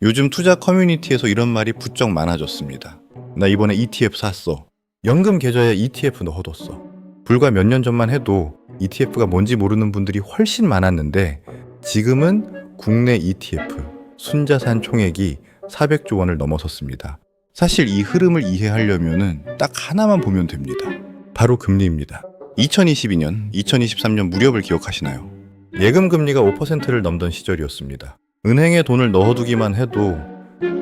요즘 투자 커뮤니티에서 이런 말이 부쩍 많아졌습니다. 나 이번에 ETF 샀어. 연금 계좌에 ETF 넣어뒀어. 불과 몇 년 전만 해도 ETF가 뭔지 모르는 분들이 훨씬 많았는데 지금은 국내 ETF 순자산 총액이 400조 원을 넘어섰습니다. 사실 이 흐름을 이해하려면은 딱 하나만 보면 됩니다. 바로 금리입니다. 2022년, 2023년 무렵을 기억하시나요? 예금 금리가 5%를 넘던 시절이었습니다. 은행에 돈을 넣어두기만 해도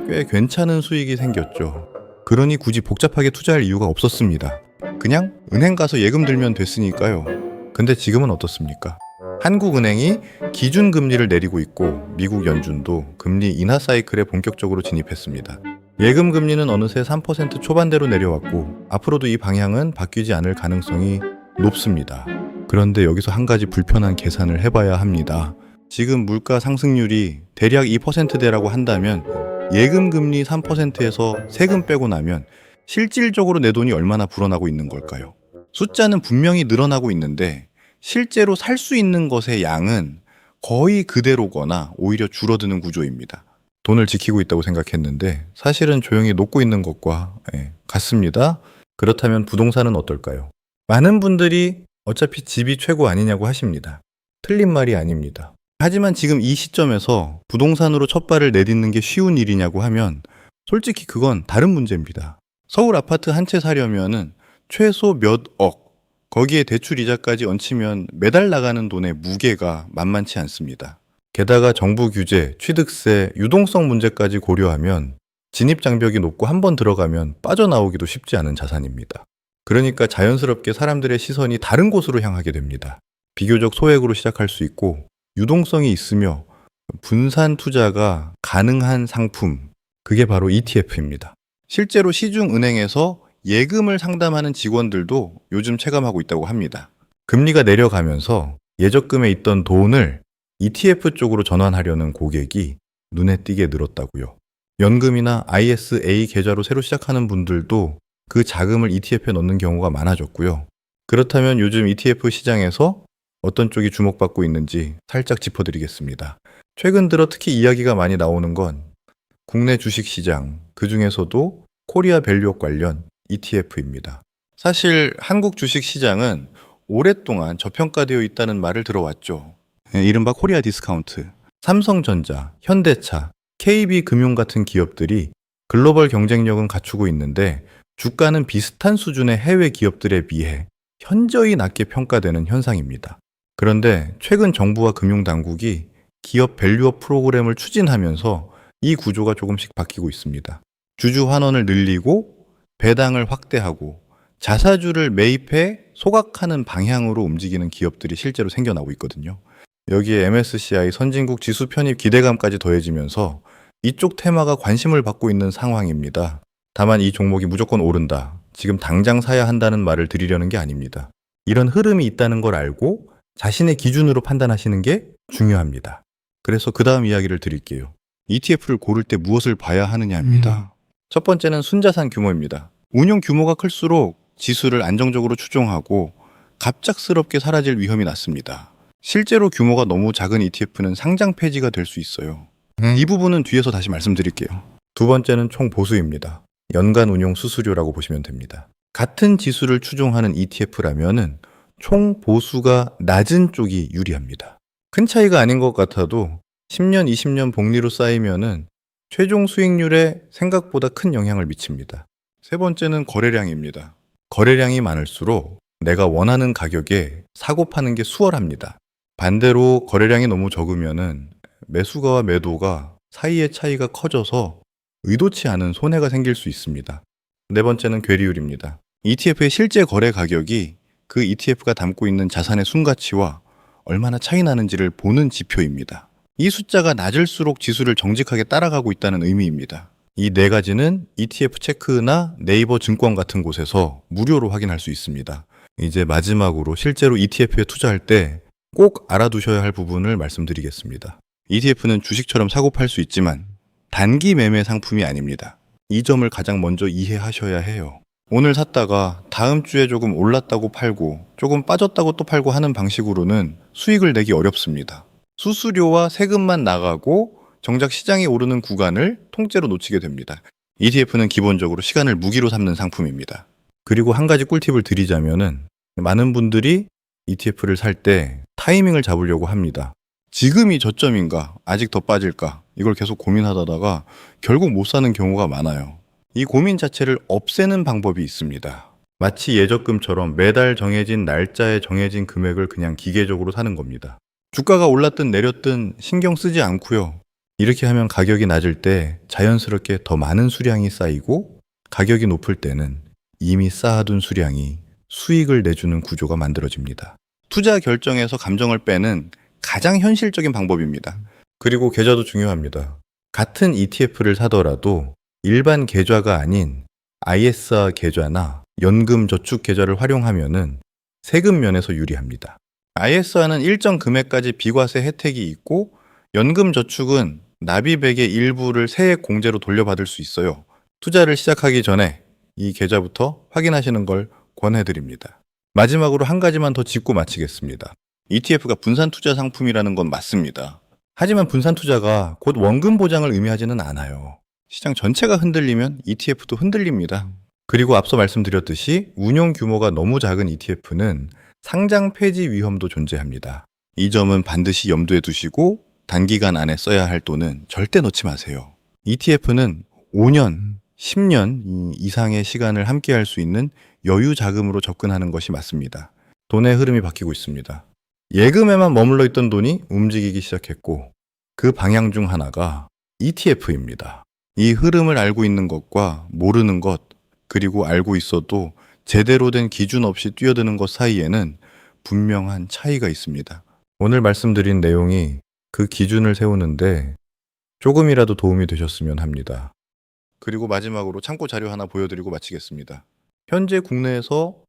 꽤 괜찮은 수익이 생겼죠. 그러니 굳이 복잡하게 투자할 이유가 없었습니다. 그냥 은행 가서 예금 들면 됐으니까요. 근데 지금은 어떻습니까? 한국은행이 기준금리를 내리고 있고 미국 연준도 금리 인하 사이클에 본격적으로 진입했습니다. 예금 금리는 어느새 3% 초반대로 내려왔고 앞으로도 이 방향은 바뀌지 않을 가능성이 높습니다. 그런데 여기서 한 가지 불편한 계산을 해봐야 합니다. 지금 물가 상승률이 대략 2%대라고 한다면 예금 금리 3%에서 세금 빼고 나면 실질적으로 내 돈이 얼마나 불어나고 있는 걸까요? 숫자는 분명히 늘어나고 있는데 실제로 살 수 있는 것의 양은 거의 그대로거나 오히려 줄어드는 구조입니다. 돈을 지키고 있다고 생각했는데 사실은 조용히 녹고 있는 것과 같습니다. 그렇다면 부동산은 어떨까요? 많은 분들이 어차피 집이 최고 아니냐고 하십니다. 틀린 말이 아닙니다. 하지만 지금 이 시점에서 부동산으로 첫 발을 내딛는 게 쉬운 일이냐고 하면 솔직히 그건 다른 문제입니다. 서울 아파트 한 채 사려면은 최소 몇 억, 거기에 대출 이자까지 얹히면 매달 나가는 돈의 무게가 만만치 않습니다. 게다가 정부 규제, 취득세, 유동성 문제까지 고려하면 진입 장벽이 높고 한번 들어가면 빠져나오기도 쉽지 않은 자산입니다. 그러니까 자연스럽게 사람들의 시선이 다른 곳으로 향하게 됩니다. 비교적 소액으로 시작할 수 있고 유동성이 있으며 분산 투자가 가능한 상품, 그게 바로 ETF입니다. 실제로 시중은행에서 예금을 상담하는 직원들도 요즘 체감하고 있다고 합니다. 금리가 내려가면서 예적금에 있던 돈을 ETF 쪽으로 전환하려는 고객이 눈에 띄게 늘었다고요. 연금이나 ISA 계좌로 새로 시작하는 분들도 그 자금을 ETF에 넣는 경우가 많아졌고요. 그렇다면 요즘 ETF 시장에서 어떤 쪽이 주목받고 있는지 살짝 짚어드리겠습니다. 최근 들어 특히 이야기가 많이 나오는 건 국내 주식시장, 그 중에서도 코리아 밸류업 관련 ETF입니다. 사실 한국 주식시장은 오랫동안 저평가되어 있다는 말을 들어왔죠. 이른바 코리아 디스카운트, 삼성전자, 현대차, KB금융 같은 기업들이 글로벌 경쟁력은 갖추고 있는데 주가는 비슷한 수준의 해외 기업들에 비해 현저히 낮게 평가되는 현상입니다. 그런데 최근 정부와 금융당국이 기업 밸류업 프로그램을 추진하면서 이 구조가 조금씩 바뀌고 있습니다. 주주 환원을 늘리고 배당을 확대하고 자사주를 매입해 소각하는 방향으로 움직이는 기업들이 실제로 생겨나고 있거든요. 여기에 MSCI 선진국 지수 편입 기대감까지 더해지면서 이쪽 테마가 관심을 받고 있는 상황입니다. 다만 이 종목이 무조건 오른다, 지금 당장 사야 한다는 말을 드리려는 게 아닙니다. 이런 흐름이 있다는 걸 알고 자신의 기준으로 판단하시는 게 중요합니다. 그래서 그 다음 이야기를 드릴게요. ETF를 고를 때 무엇을 봐야 하느냐입니다. 첫 번째는 순자산 규모입니다. 운용 규모가 클수록 지수를 안정적으로 추종하고 갑작스럽게 사라질 위험이 낮습니다. 실제로 규모가 너무 작은 ETF는 상장 폐지가 될 수 있어요. 이 부분은 뒤에서 다시 말씀드릴게요. 두 번째는 총 보수입니다. 연간 운용 수수료라고 보시면 됩니다. 같은 지수를 추종하는 ETF라면은 총 보수가 낮은 쪽이 유리합니다. 큰 차이가 아닌 것 같아도 10년, 20년 복리로 쌓이면은 최종 수익률에 생각보다 큰 영향을 미칩니다. 세 번째는 거래량입니다. 거래량이 많을수록 내가 원하는 가격에 사고 파는 게 수월합니다. 반대로 거래량이 너무 적으면은 매수가와 매도가 사이의 차이가 커져서 의도치 않은 손해가 생길 수 있습니다. 네 번째는 괴리율입니다. ETF의 실제 거래 가격이 그 ETF가 담고 있는 자산의 순가치와 얼마나 차이 나는지를 보는 지표입니다. 이 숫자가 낮을수록 지수를 정직하게 따라가고 있다는 의미입니다. 이 네 가지는 ETF 체크나 네이버 증권 같은 곳에서 무료로 확인할 수 있습니다. 이제 마지막으로 실제로 ETF에 투자할 때 꼭 알아두셔야 할 부분을 말씀드리겠습니다. ETF는 주식처럼 사고 팔 수 있지만 단기 매매 상품이 아닙니다. 이 점을 가장 먼저 이해하셔야 해요. 오늘 샀다가 다음 주에 조금 올랐다고 팔고 조금 빠졌다고 또 팔고 하는 방식으로는 수익을 내기 어렵습니다. 수수료와 세금만 나가고 정작 시장이 오르는 구간을 통째로 놓치게 됩니다. ETF는 기본적으로 시간을 무기로 삼는 상품입니다. 그리고 한 가지 꿀팁을 드리자면은 많은 분들이 ETF를 살 때 타이밍을 잡으려고 합니다. 지금이 저점인가? 아직 더 빠질까? 이걸 계속 고민하다가 결국 못 사는 경우가 많아요. 이 고민 자체를 없애는 방법이 있습니다. 마치 예적금처럼 매달 정해진 날짜에 정해진 금액을 그냥 기계적으로 사는 겁니다. 주가가 올랐든 내렸든 신경 쓰지 않고요. 이렇게 하면 가격이 낮을 때 자연스럽게 더 많은 수량이 쌓이고 가격이 높을 때는 이미 쌓아둔 수량이 수익을 내주는 구조가 만들어집니다. 투자 결정에서 감정을 빼는 가장 현실적인 방법입니다. 그리고 계좌도 중요합니다. 같은 ETF를 사더라도 일반 계좌가 아닌 ISR 계좌나 연금 저축 계좌를 활용하면은 세금 면에서 유리합니다. ISR는 일정 금액까지 비과세 혜택이 있고 연금 저축은 납입액의 일부를 세액 공제로 돌려받을 수 있어요. 투자를 시작하기 전에 이 계좌부터 확인하시는 걸 권해드립니다. 마지막으로 한 가지만 더 짚고 마치겠습니다. ETF가 분산 투자 상품이라는 건 맞습니다. 하지만 분산 투자가 곧 원금 보장을 의미하지는 않아요. 시장 전체가 흔들리면 ETF도 흔들립니다. 그리고 앞서 말씀드렸듯이 운용 규모가 너무 작은 ETF는 상장 폐지 위험도 존재합니다. 이 점은 반드시 염두에 두시고 단기간 안에 써야 할 돈은 절대 넣지 마세요. ETF는 5년, 10년 이상의 시간을 함께 할 수 있는 여유 자금으로 접근하는 것이 맞습니다. 돈의 흐름이 바뀌고 있습니다. 예금에만 머물러 있던 돈이 움직이기 시작했고 그 방향 중 하나가 ETF입니다. 이 흐름을 알고 있는 것과 모르는 것, 그리고 알고 있어도 제대로 된 기준 없이 뛰어드는 것 사이에는 분명한 차이가 있습니다. 오늘 말씀드린 내용이 그 기준을 세우는데 조금이라도 도움이 되셨으면 합니다. 그리고 마지막으로 참고 자료 하나 보여드리고 마치겠습니다. 현재 국내에서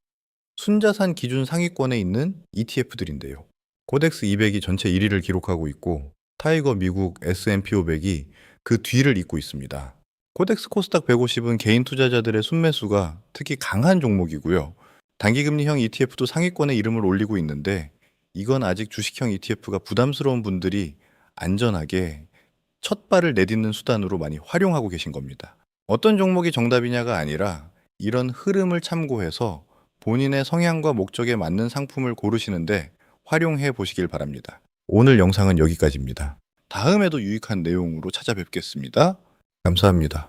순자산 기준 상위권에 있는 ETF들인데요. 코덱스 200이 전체 1위를 기록하고 있고 타이거 미국 S&P 500이 그 뒤를 잇고 있습니다. 코덱스 코스닥 150은 개인 투자자들의 순매수가 특히 강한 종목이고요. 단기금리형 ETF도 상위권에 이름을 올리고 있는데 이건 아직 주식형 ETF가 부담스러운 분들이 안전하게 첫 발을 내딛는 수단으로 많이 활용하고 계신 겁니다. 어떤 종목이 정답이냐가 아니라 이런 흐름을 참고해서 본인의 성향과 목적에 맞는 상품을 고르시는데 활용해 보시길 바랍니다. 오늘 영상은 여기까지입니다. 다음에도 유익한 내용으로 찾아뵙겠습니다. 감사합니다.